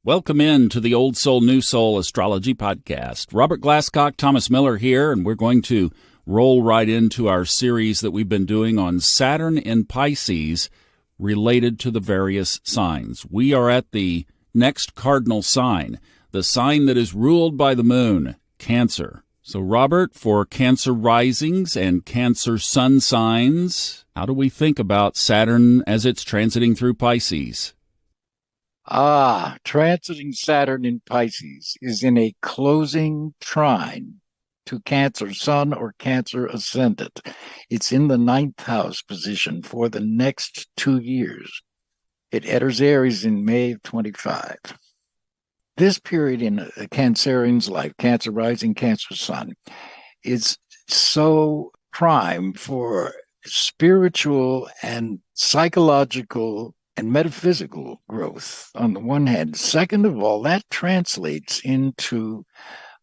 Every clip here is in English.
Welcome in to the Old Soul, New Soul Astrology Podcast. Robert Glasscock, Thomas Miller here, and we're going to roll right into our series that we've been doing on Saturn in Pisces related to the various signs. We are at the next cardinal sign, the sign that is ruled by the moon, Cancer. So, Robert, for Cancer risings and Cancer sun signs, how do we think about Saturn as it's transiting through Pisces? Transiting Saturn in Pisces is in a closing trine to Cancer Sun or Cancer Ascendant. It's in the ninth house position for the next 2 years. It enters Aries in May of 25. This period in a Cancerian's life, Cancer rising, Cancer Sun, is so prime for spiritual and psychological and metaphysical growth on the one hand. Second of all, that translates into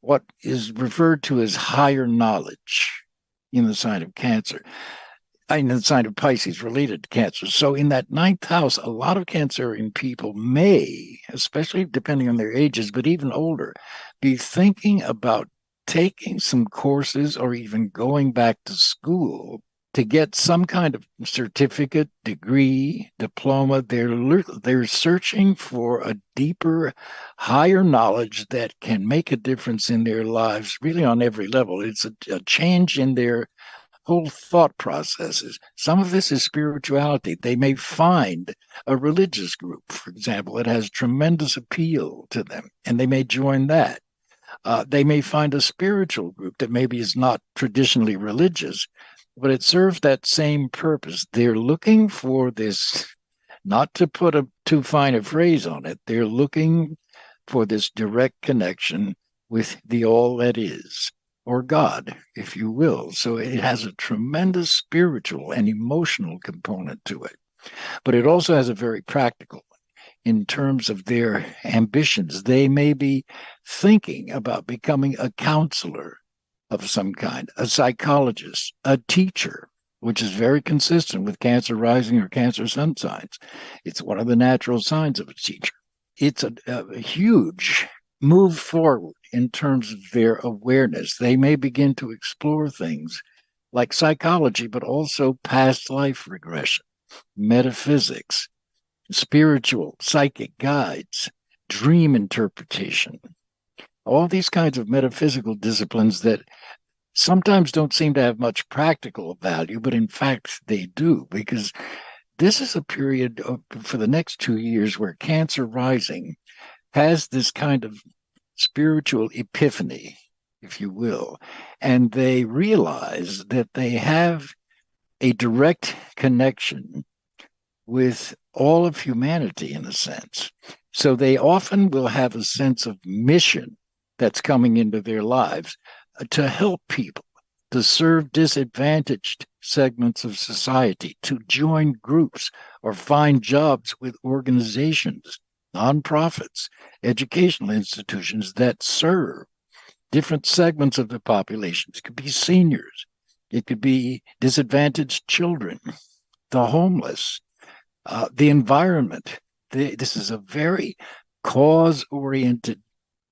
what is referred to as higher knowledge in the sign of Cancer, in the sign of Pisces related to Cancer. So in that ninth house, a lot of Cancerian people may, especially depending on their ages, but even older, be thinking about taking some courses or even going back to school to get some kind of certificate, degree, diploma. They're searching for a deeper, higher knowledge that can make a difference in their lives, really on every level. It's a change in their whole thought processes. Some of this is spirituality. They may find a religious group, for example, that has tremendous appeal to them, and they may join that. They may find a spiritual group that maybe is not traditionally religious, but it serves that same purpose. They're looking for this, not to put a too fine a phrase on it, they're looking for this direct connection with the all that is, or God, if you will. So it has a tremendous spiritual and emotional component to it. But it also has a very practical in terms of their ambitions. They may be thinking about becoming a counselor of some kind, a psychologist, a teacher, which is very consistent with Cancer rising or Cancer sun signs. It's one of the natural signs of a teacher. It's a huge move forward in terms of their awareness. They may begin to explore things like psychology, but also past life regression, metaphysics, spiritual, psychic guides, dream interpretation, all these kinds of metaphysical disciplines that sometimes don't seem to have much practical value, but in fact they do, because this is a period for the next 2 years where Cancer rising has this kind of spiritual epiphany, if you will, and they realize that they have a direct connection with all of humanity in a sense. So they often will have a sense of mission that's coming into their lives to help people, to serve disadvantaged segments of society, to join groups or find jobs with organizations, nonprofits, educational institutions that serve different segments of the population. It could be seniors, it could be disadvantaged children, the homeless, the environment. This is a very cause-oriented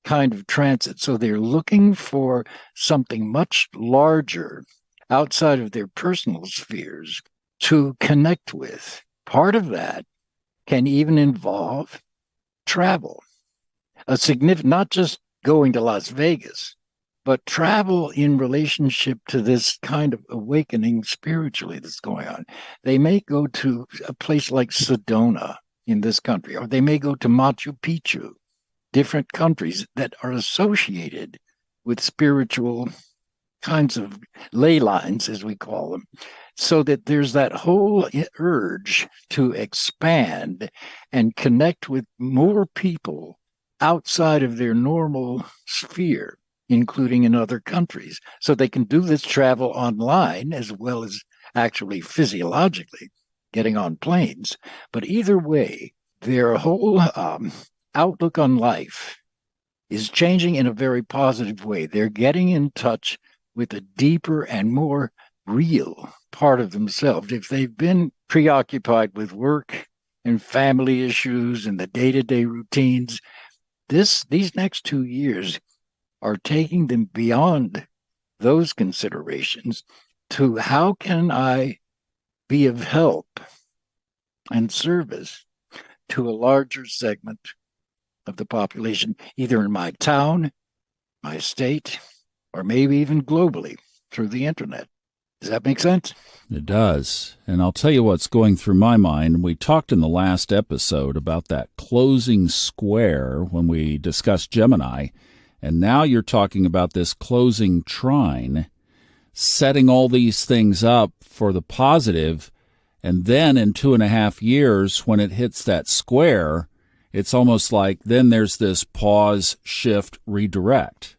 kind of transit. So they're looking for something much larger outside of their personal spheres to connect with. Part of that can even involve travel, not just going to Las Vegas, but travel in relationship to this kind of awakening spiritually that's going on. They may go to a place like Sedona in this country, or they may go to Machu Picchu, different countries that are associated with spiritual kinds of ley lines, as we call them, so that there's that whole urge to expand and connect with more people outside of their normal sphere, including in other countries. So they can do this travel online as well as actually physiologically getting on planes. But either way, their whole outlook on life is changing in a very positive way. They're getting in touch with a deeper and more real part of themselves. If they've been preoccupied with work and family issues and the day-to-day routines, these next 2 years are taking them beyond those considerations to how can I be of help and service to a larger segment of the population, either in my town, my state, or maybe even globally through the internet. Does that make sense? It does. And I'll tell you what's going through my mind. We talked in the last episode about that closing square when we discussed Gemini. And now you're talking about this closing trine, setting all these things up for the positive. And then in 2.5 years, when it hits that square, it's almost like then there's this pause, shift, redirect.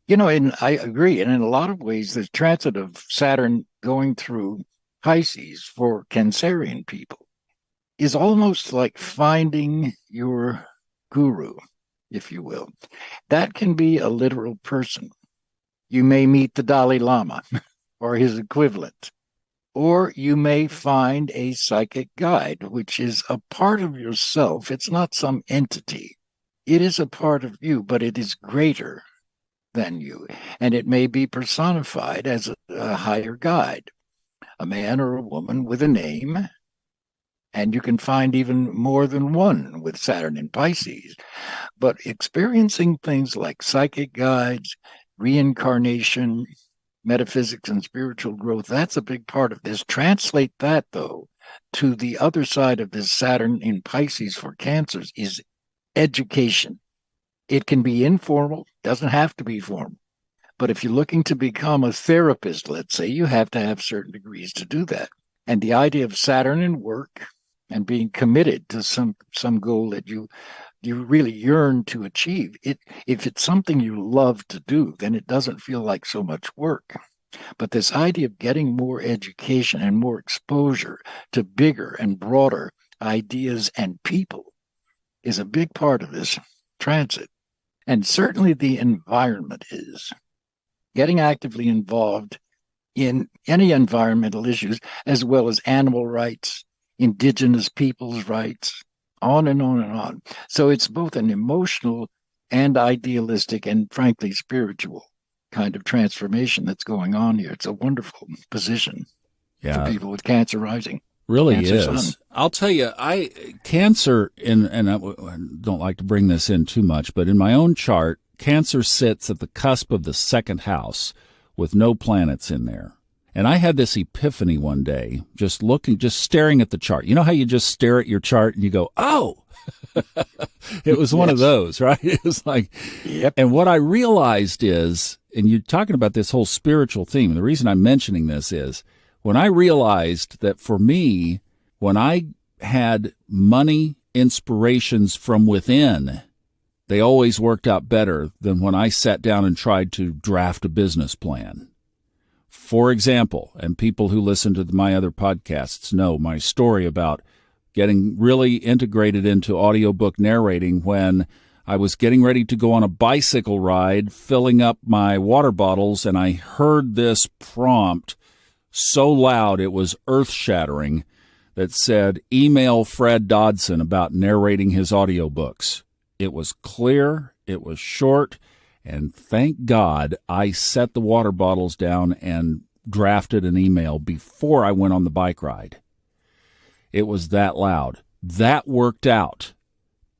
And I agree. And in a lot of ways, the transit of Saturn going through Pisces for Cancerian people is almost like finding your guru, if you will. That can be a literal person. You may meet the Dalai Lama or his equivalent, or you may find a psychic guide, which is a part of yourself. It's not some entity. It is a part of you, but it is greater than you. And it may be personified as a higher guide, a man or a woman with a name. And you can find even more than one with Saturn in Pisces. But experiencing things like psychic guides, reincarnation, metaphysics, and spiritual growth, that's a big part of this. Translate that, though, to the other side of this Saturn in Pisces for Cancers is education. It can be informal, doesn't have to be formal. But if you're looking to become a therapist, let's say, you have to have certain degrees to do that. And the idea of Saturn in work and being committed to some goal that you really yearn to achieve, if it's something you love to do, then it doesn't feel like so much work. But this idea of getting more education and more exposure to bigger and broader ideas and people is a big part of this transit. And certainly the environment is. Getting actively involved in any environmental issues, as well as animal rights, indigenous people's rights, on and on and on. So it's both an emotional and idealistic and frankly spiritual kind of transformation that's going on here. It's a wonderful position for people with Cancer rising. Really Cancer is. sun. I'll tell you, Cancer, and I don't like to bring this in too much, but in my own chart, Cancer sits at the cusp of the second house with no planets in there. And I had this epiphany one day, just staring at the chart. You know how you just stare at your chart and you go, oh, it was one of those, right? It was like, yep. And what I realized is, and you're talking about this whole spiritual theme, and the reason I'm mentioning this is, when I realized that for me, when I had money inspirations from within, they always worked out better than when I sat down and tried to draft a business plan. For example, and people who listen to my other podcasts know my story about getting really integrated into audiobook narrating when I was getting ready to go on a bicycle ride, filling up my water bottles, and I heard this prompt so loud it was earth-shattering that said, email Fred Dodson about narrating his audiobooks. It was clear, it was short, and thank God I set the water bottles down and drafted an email before I went on the bike ride. It was that loud. That worked out.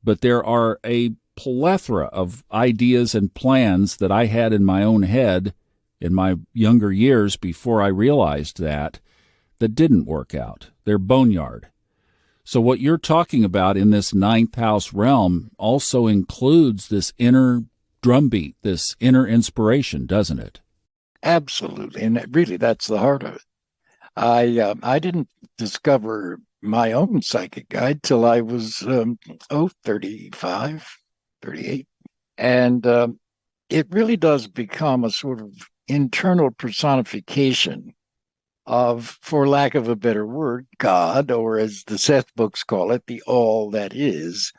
But there are a plethora of ideas and plans that I had in my own head in my younger years before I realized that didn't work out. They're boneyard. So what you're talking about in this ninth house realm also includes this inner drumbeat, this inner inspiration, doesn't it? Absolutely. And really, that's the heart of it. I didn't discover my own psychic guide till I was 35, 38. And it really does become a sort of internal personification of, for lack of a better word, God, or as the Seth books call it, the all that is.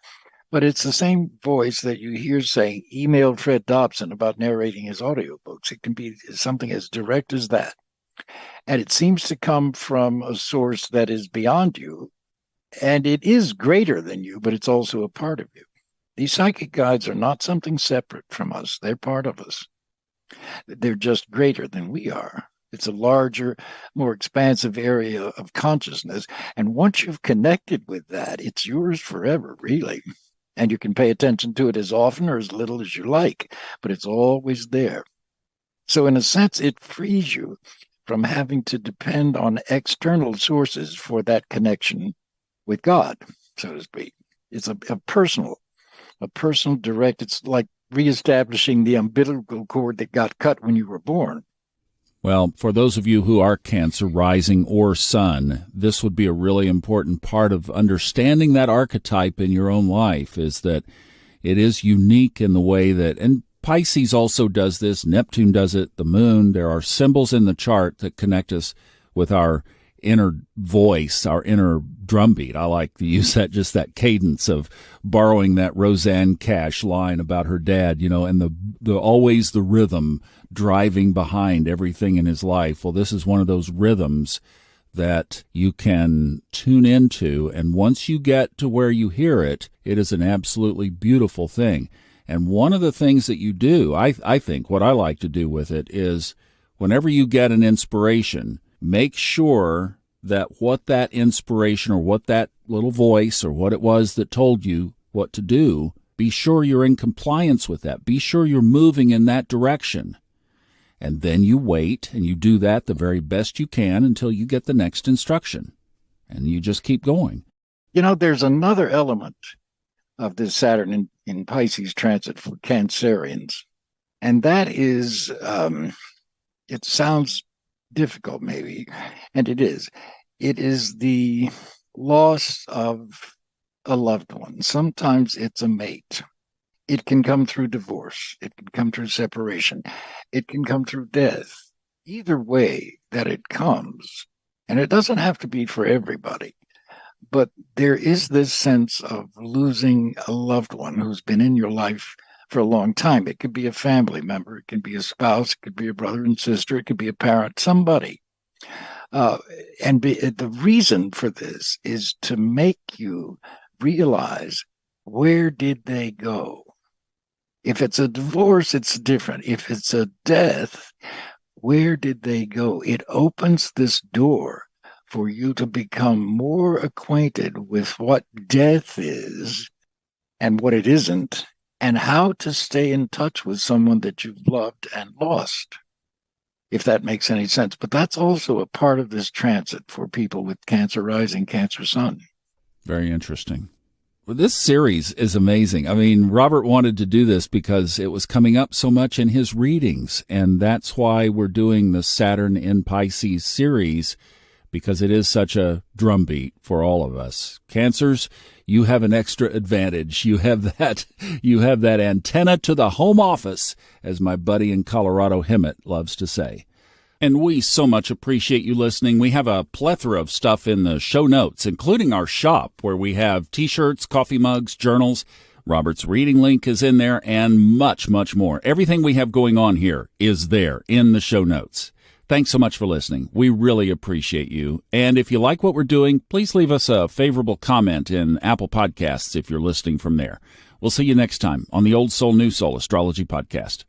But it's the same voice that you hear saying, email Fred Dobson about narrating his audiobooks. It can be something as direct as that. And it seems to come from a source that is beyond you. And it is greater than you, but it's also a part of you. These psychic guides are not something separate from us. They're part of us. They're just greater than we are. It's a larger, more expansive area of consciousness. And once you've connected with that, it's yours forever, really. And you can pay attention to it as often or as little as you like, but it's always there. So in a sense, it frees you from having to depend on external sources for that connection with God, so to speak. It's a personal direct, it's like reestablishing the umbilical cord that got cut when you were born. Well, for those of you who are Cancer rising or sun, this would be a really important part of understanding that archetype in your own life, is that it is unique in the way that, and Pisces also does this, Neptune does it, the moon. There are symbols in the chart that connect us with our inner voice, our inner drumbeat. I like to use that, just that cadence of borrowing that Roseanne Cash line about her dad, and the always the rhythm driving behind everything in his life. Well, this is one of those rhythms that you can tune into, and once you get to where you hear it, it is an absolutely beautiful thing. And one of the things that you do, I think what I like to do with it is, whenever you get an inspiration, make sure that what that inspiration or what that little voice or what it was that told you what to do, be sure you're in compliance with that. Be sure you're moving in that direction. And then you wait and you do that the very best you can until you get the next instruction. And you just keep going. There's another element of this Saturn in Pisces transit for Cancerians. And that is, it sounds difficult maybe, and it is. It is the loss of a loved one. Sometimes it's a mate. It can come through divorce. It can come through separation. It can come through death. Either way that it comes, and it doesn't have to be for everybody, but there is this sense of losing a loved one who's been in your life for a long time. It could be a family member. It could be a spouse. It could be a brother and sister. It could be a parent, somebody. The reason for this is to make you realize, where did they go? If it's a divorce, it's different. If it's a death, where did they go? It opens this door for you to become more acquainted with what death is and what it isn't, and how to stay in touch with someone that you've loved and lost, if that makes any sense. But that's also a part of this transit for people with Cancer rising, Cancer sun. Very interesting. Well, this series is amazing. I mean, Robert wanted to do this because it was coming up so much in his readings, and that's why we're doing the Saturn in Pisces series, because it is such a drumbeat for all of us. Cancers, you have an extra advantage. You have that antenna to the home office, as my buddy in Colorado, Hemet, loves to say. And we so much appreciate you listening. We have a plethora of stuff in the show notes, including our shop, where we have T-shirts, coffee mugs, journals. Robert's reading link is in there, and much, much more. Everything we have going on here is there in the show notes. Thanks so much for listening. We really appreciate you. And if you like what we're doing, please leave us a favorable comment in Apple Podcasts if you're listening from there. We'll see you next time on the Old Soul, New Soul Astrology Podcast.